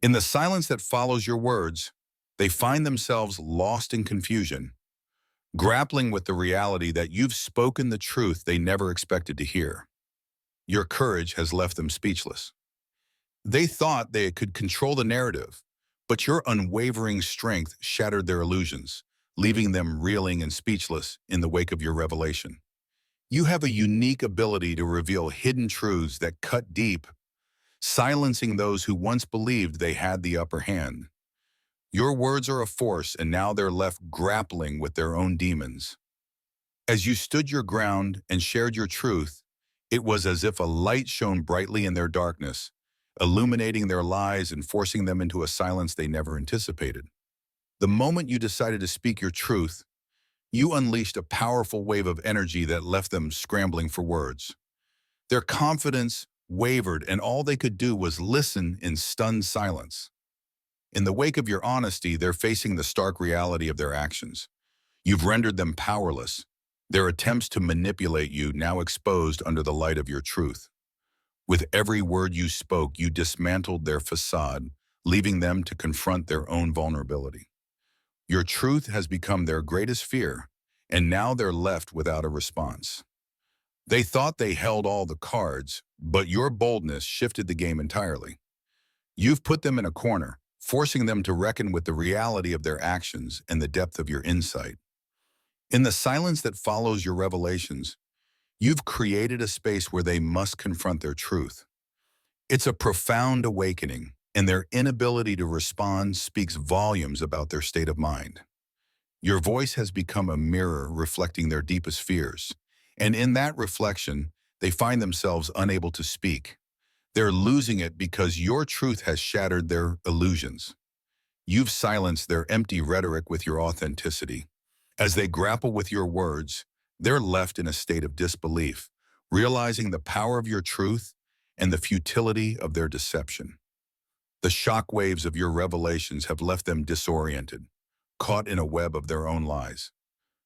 In the silence that follows your words, they find themselves lost in confusion, grappling with the reality that you've spoken the truth they never expected to hear. Your courage has left them speechless. They thought they could control the narrative, but your unwavering strength shattered their illusions, leaving them reeling and speechless in the wake of your revelation. You have a unique ability to reveal hidden truths that cut deep, silencing those who once believed they had the upper hand. Your words are a force, and now they're left grappling with their own demons. As you stood your ground and shared your truth, it was as if a light shone brightly in their darkness, illuminating their lies and forcing them into a silence they never anticipated. The moment you decided to speak your truth, you unleashed a powerful wave of energy that left them scrambling for words. Their confidence wavered, and all they could do was listen in stunned silence. In the wake of your honesty, they're facing the stark reality of their actions. You've rendered them powerless, their attempts to manipulate you now exposed under the light of your truth. With every word you spoke, you dismantled their facade, leaving them to confront their own vulnerability. Your truth has become their greatest fear, and now they're left without a response. They thought they held all the cards, but your boldness shifted the game entirely. You've put them in a corner, forcing them to reckon with the reality of their actions and the depth of your insight. In the silence that follows your revelations, you've created a space where they must confront their truth. It's a profound awakening, and their inability to respond speaks volumes about their state of mind. Your voice has become a mirror reflecting their deepest fears, and in that reflection, they find themselves unable to speak. They're losing it because your truth has shattered their illusions. You've silenced their empty rhetoric with your authenticity. As they grapple with your words, they're left in a state of disbelief, realizing the power of your truth and the futility of their deception. The shock waves of your revelations have left them disoriented, caught in a web of their own lies.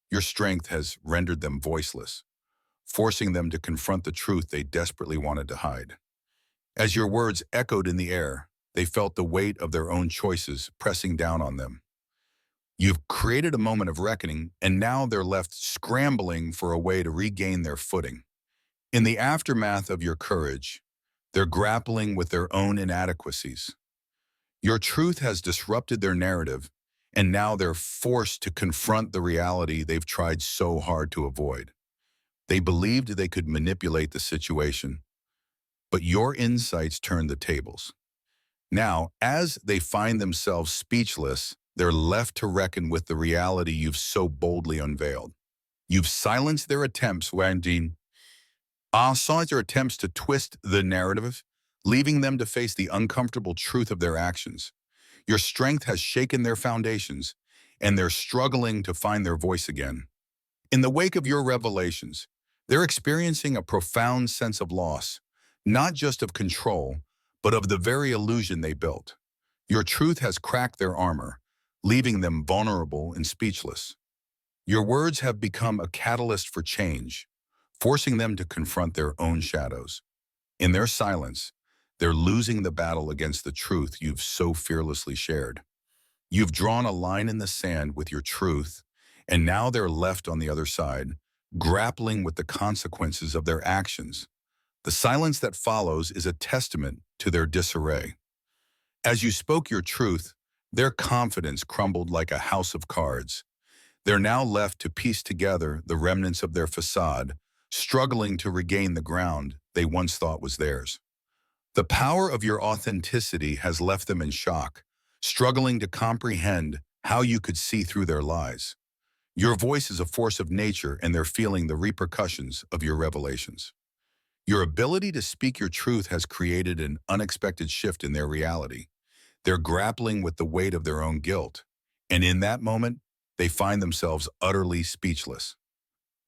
Your strength has rendered them voiceless, forcing them to confront the truth they desperately wanted to hide. As your words echoed in the air, they felt the weight of their own choices pressing down on them. You've created a moment of reckoning, and now they're left scrambling for a way to regain their footing. In the aftermath of your courage, they're grappling with their own inadequacies. Your truth has disrupted their narrative, and now they're forced to confront the reality they've tried so hard to avoid. They believed they could manipulate the situation, but your insights turned the tables. Now, as they find themselves speechless, they're left to reckon with the reality you've so boldly unveiled. You've silenced their attempts, to twist the narrative, leaving them to face the uncomfortable truth of their actions. Your strength has shaken their foundations, and they're struggling to find their voice again. In the wake of your revelations, they're experiencing a profound sense of loss, not just of control, but of the very illusion they built. Your truth has cracked their armor, leaving them vulnerable and speechless. Your words have become a catalyst for change, forcing them to confront their own shadows. In their silence, they're losing the battle against the truth you've so fearlessly shared. You've drawn a line in the sand with your truth, and now they're left on the other side, grappling with the consequences of their actions. The silence that follows is a testament to their disarray. As you spoke your truth, their confidence crumbled like a house of cards. They're now left to piece together the remnants of their facade, struggling to regain the ground they once thought was theirs. The power of your authenticity has left them in shock, struggling to comprehend how you could see through their lies. Your voice is a force of nature, and they're feeling the repercussions of your revelations. Your ability to speak your truth has created an unexpected shift in their reality. They're grappling with the weight of their own guilt, and in that moment, they find themselves utterly speechless.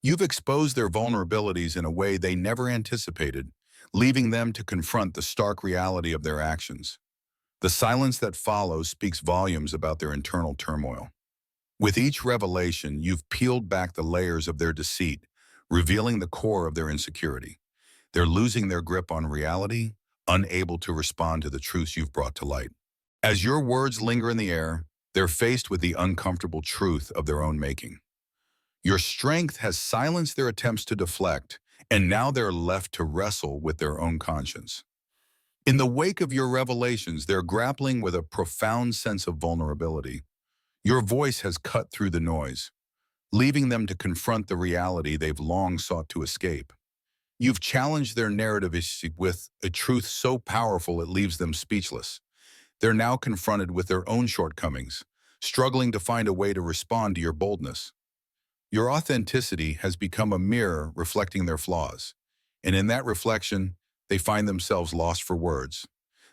You've exposed their vulnerabilities in a way they never anticipated, leaving them to confront the stark reality of their actions. The silence that follows speaks volumes about their internal turmoil. With each revelation, you've peeled back the layers of their deceit, revealing the core of their insecurity. They're losing their grip on reality, unable to respond to the truths you've brought to light. As your words linger in the air, they're faced with the uncomfortable truth of their own making. Your strength has silenced their attempts to deflect, and now they're left to wrestle with their own conscience. In the wake of your revelations, they're grappling with a profound sense of vulnerability. Your voice has cut through the noise, leaving them to confront the reality they've long sought to escape. You've challenged their narrative with a truth so powerful it leaves them speechless. They're now confronted with their own shortcomings, struggling to find a way to respond to your boldness. Your authenticity has become a mirror reflecting their flaws, and in that reflection, they find themselves lost for words.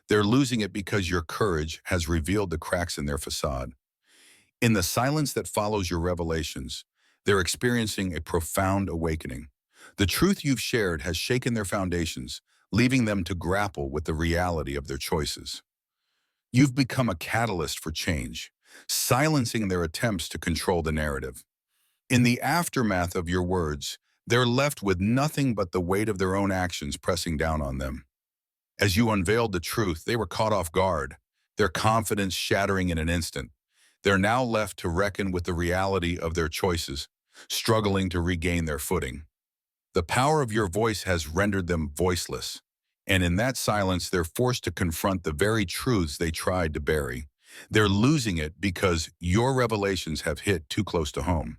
They're losing it because your courage has revealed the cracks in their facade. In the silence that follows your revelations, they're experiencing a profound awakening. The truth you've shared has shaken their foundations, leaving them to grapple with the reality of their choices. You've become a catalyst for change, silencing their attempts to control the narrative. In the aftermath of your words, they're left with nothing but the weight of their own actions pressing down on them. As you unveiled the truth, they were caught off guard, their confidence shattering in an instant. They're now left to reckon with the reality of their choices, struggling to regain their footing. The power of your voice has rendered them voiceless, and in that silence they're forced to confront the very truths they tried to bury. They're losing it because your revelations have hit too close to home.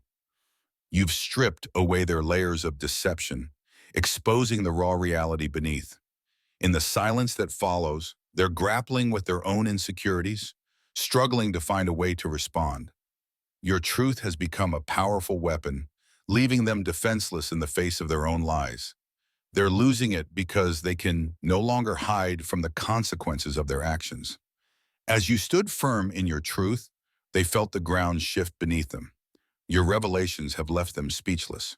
You've stripped away their layers of deception, exposing the raw reality beneath. In the silence that follows, they're grappling with their own insecurities, struggling to find a way to respond. Your truth has become a powerful weapon, leaving them defenseless in the face of their own lies. They're losing it because they can no longer hide from the consequences of their actions. As you stood firm in your truth, they felt the ground shift beneath them. Your revelations have left them speechless,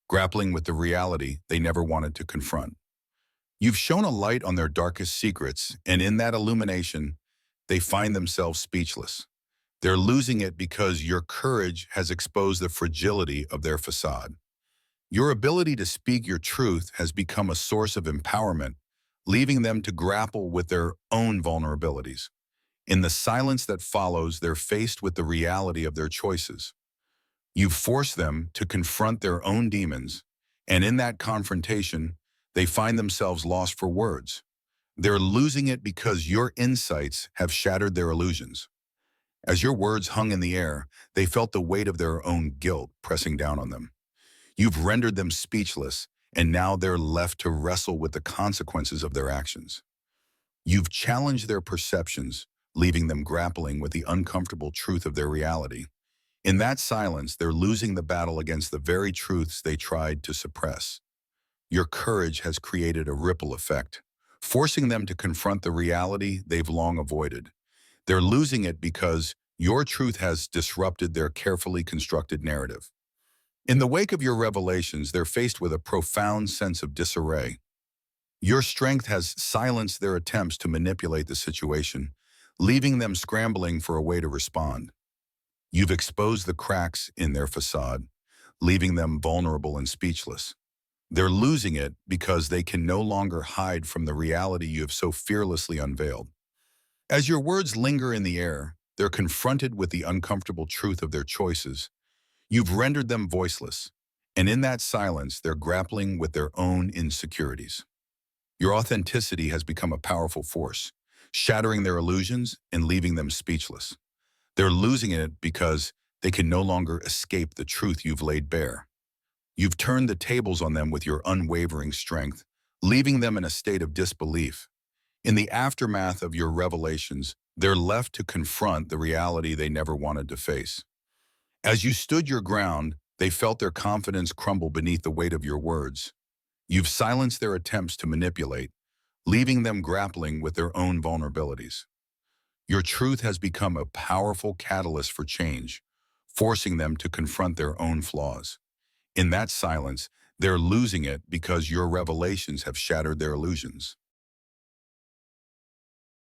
grappling with the reality they never wanted to confront. You've shone a light on their darkest secrets, and in that illumination, they find themselves speechless. They're losing it because your courage has exposed the fragility of their facade. Your ability to speak your truth has become a source of empowerment, leaving them to grapple with their own vulnerabilities. In the silence that follows, they're faced with the reality of their choices. You've forced them to confront their own demons, and in that confrontation, they find themselves lost for words. They're losing it because your insights have shattered their illusions. As your words hung in the air, they felt the weight of their own guilt pressing down on them. You've rendered them speechless, and now they're left to wrestle with the consequences of their actions. You've challenged their perceptions, leaving them grappling with the uncomfortable truth of their reality. In that silence, they're losing the battle against the very truths they tried to suppress. Your courage has created a ripple effect, forcing them to confront the reality they've long avoided. They're losing it because your truth has disrupted their carefully constructed narrative. In the wake of your revelations, they're faced with a profound sense of disarray. Your strength has silenced their attempts to manipulate the situation, leaving them scrambling for a way to respond. You've exposed the cracks in their facade, leaving them vulnerable and speechless. They're losing it because they can no longer hide from the reality you have so fearlessly unveiled. As your words linger in the air, they're confronted with the uncomfortable truth of their choices. You've rendered them voiceless, and in that silence, they're grappling with their own insecurities. Your authenticity has become a powerful force, shattering their illusions and leaving them speechless. They're losing it because they can no longer escape the truth you've laid bare. You've turned the tables on them with your unwavering strength, leaving them in a state of disbelief. In the aftermath of your revelations, they're left to confront the reality they never wanted to face. As you stood your ground, they felt their confidence crumble beneath the weight of your words. You've silenced their attempts to manipulate, leaving them grappling with their own vulnerabilities. Your truth has become a powerful catalyst for change, forcing them to confront their own flaws. In that silence, they're losing it because your revelations have shattered their illusions.